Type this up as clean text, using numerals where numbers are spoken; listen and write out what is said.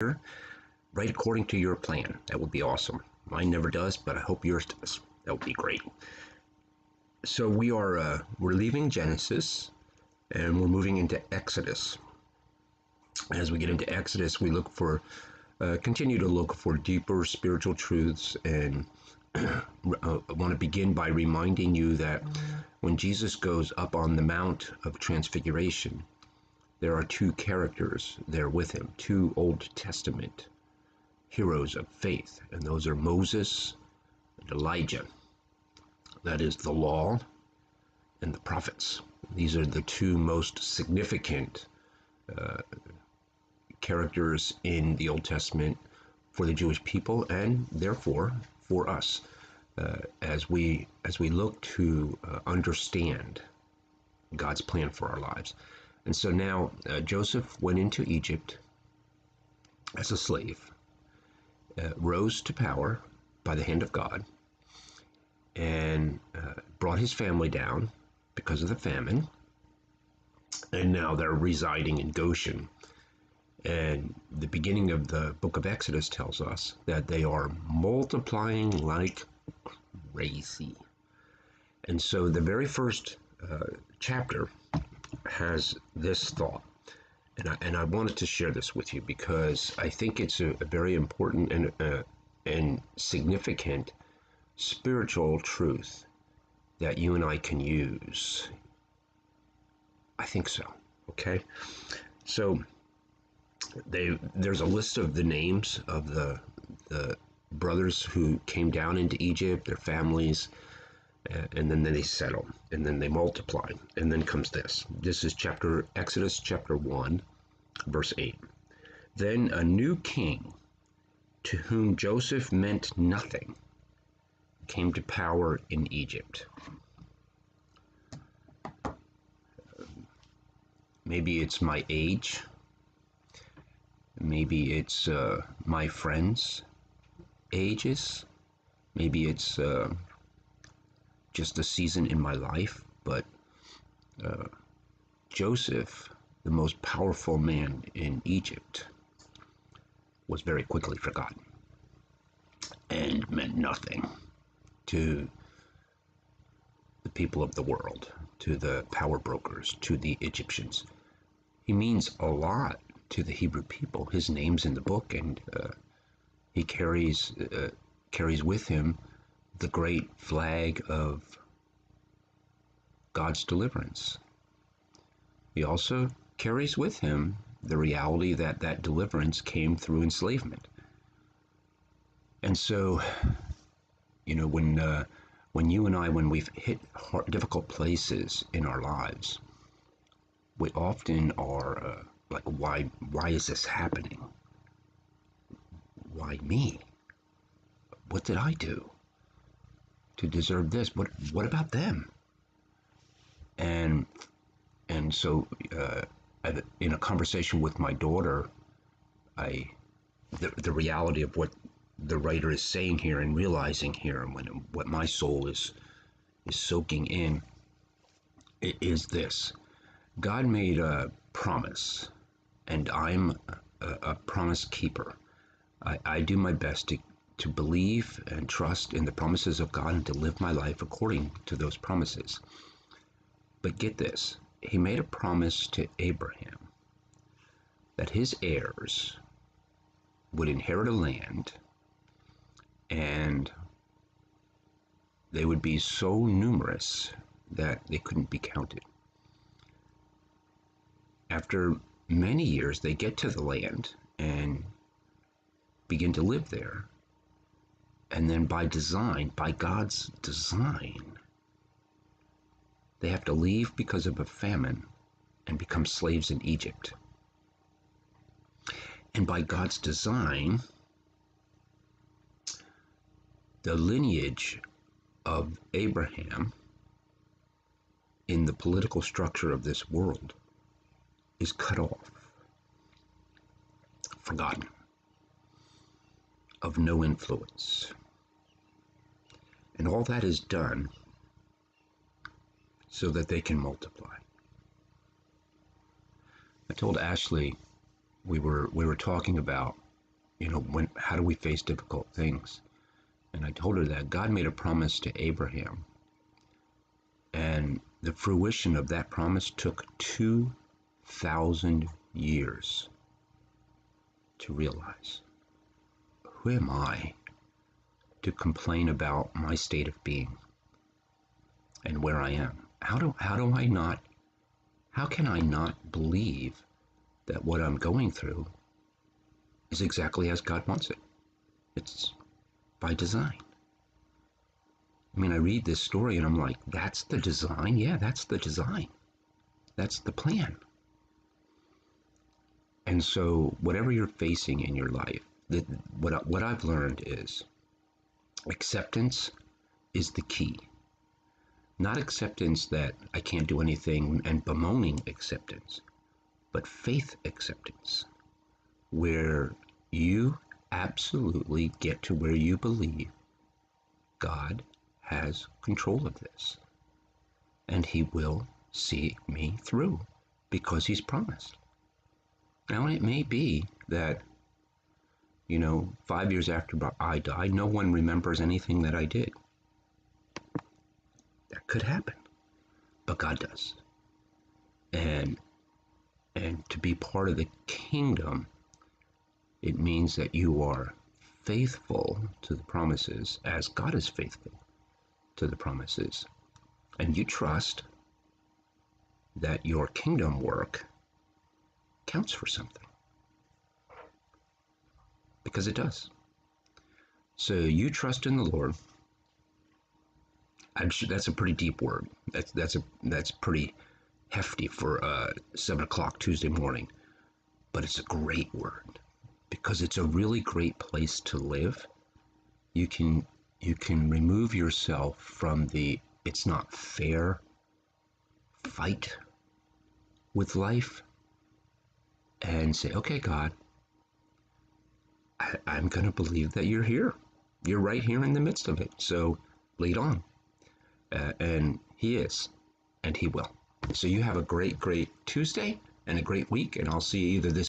right according to your plan. That would be awesome. Mine never does, but I hope yours does. That would be great. So we're leaving Genesis and we're moving into Exodus. As we get into Exodus, we continue to look for deeper spiritual truths, and I want to begin by reminding you that when Jesus goes up on the Mount of Transfiguration, there are two characters there with him, two Old Testament heroes of faith, and those are Moses and Elijah. That is the law and the prophets. These are the two most significant characters in the Old Testament for the Jewish people, and therefore for us as we look to understand God's plan for our lives. And so now Joseph went into Egypt as a slave, rose to power by the hand of God, and brought his family down because of the famine. And now they're residing in Goshen. And the beginning of the book of Exodus tells us that they are multiplying like crazy. And so the very first chapter has this thought. And I wanted to share this with you because I think it's a very important and significant spiritual truth that you and I can use. I think so. Okay? So there's a list of the names of the brothers who came down into Egypt, their families, and then they settle, and then they multiply. And then comes this. This is Exodus chapter 1, verse 8. Then a new king, to whom Joseph meant nothing, came to power in Egypt. Maybe it's my age. Maybe it's my friends' ages. Maybe it's just a season in my life. But Joseph, the most powerful man in Egypt, was very quickly forgotten and meant nothing to the people of the world, to the power brokers, to the Egyptians. He means a lot to the Hebrew people. His name's in the book, and he carries with him the great flag of God's deliverance. He also carries with him the reality that that deliverance came through enslavement. And so, you know, when you and I, when we've hit difficult places in our lives, we often are like, why is this happening? Why me? What did I do to deserve this? What about them? And so in a conversation with my daughter, the reality of what the writer is saying here and realizing here, and what my soul is soaking in, is this. God made a promise, and I'm a promise keeper. I do my best to believe and trust in the promises of God and to live my life according to those promises. But get this, he made a promise to Abraham that his heirs would inherit a land, and they would be so numerous that they couldn't be counted. After many years, they get to the land and begin to live there. And then by God's design, they have to leave because of a famine and become slaves in Egypt. And by God's design, the lineage of Abraham in the political structure of this world is cut off, forgotten, of no influence. And all that is done so that they can multiply. I told Ashley we were talking about how do we face difficult things? And I told her that God made a promise to Abraham, and the fruition of that promise took 2,000 years to realize. Who am I to complain about my state of being and where I am? How can I not believe that what I'm going through is exactly as God wants it? It's by design. I mean, I read this story and I'm like, that's the design? Yeah, that's the design. That's the plan. And so whatever you're facing in your life, what I've learned is acceptance is the key. Not acceptance that I can't do anything and bemoaning acceptance, but faith acceptance, where you absolutely get to where you believe God has control of this and he will see me through because he's promised. Now, it may be that 5 years after I die, no one remembers anything that I did. That could happen, but God does. And to be part of the kingdom, it means that you are faithful to the promises as God is faithful to the promises. And you trust that your kingdom work counts for something. Because it does. So you trust in the Lord. That's a pretty deep word. That's pretty hefty for 7 o'clock Tuesday morning. But it's a great word because it's a really great place to live. You can remove yourself from the it's not fair fight with life and say, okay, God, I'm going to believe that you're here. You're right here in the midst of it. So lead on. And he is, and he will. So you have a great, great Tuesday and a great week, and I'll see you either this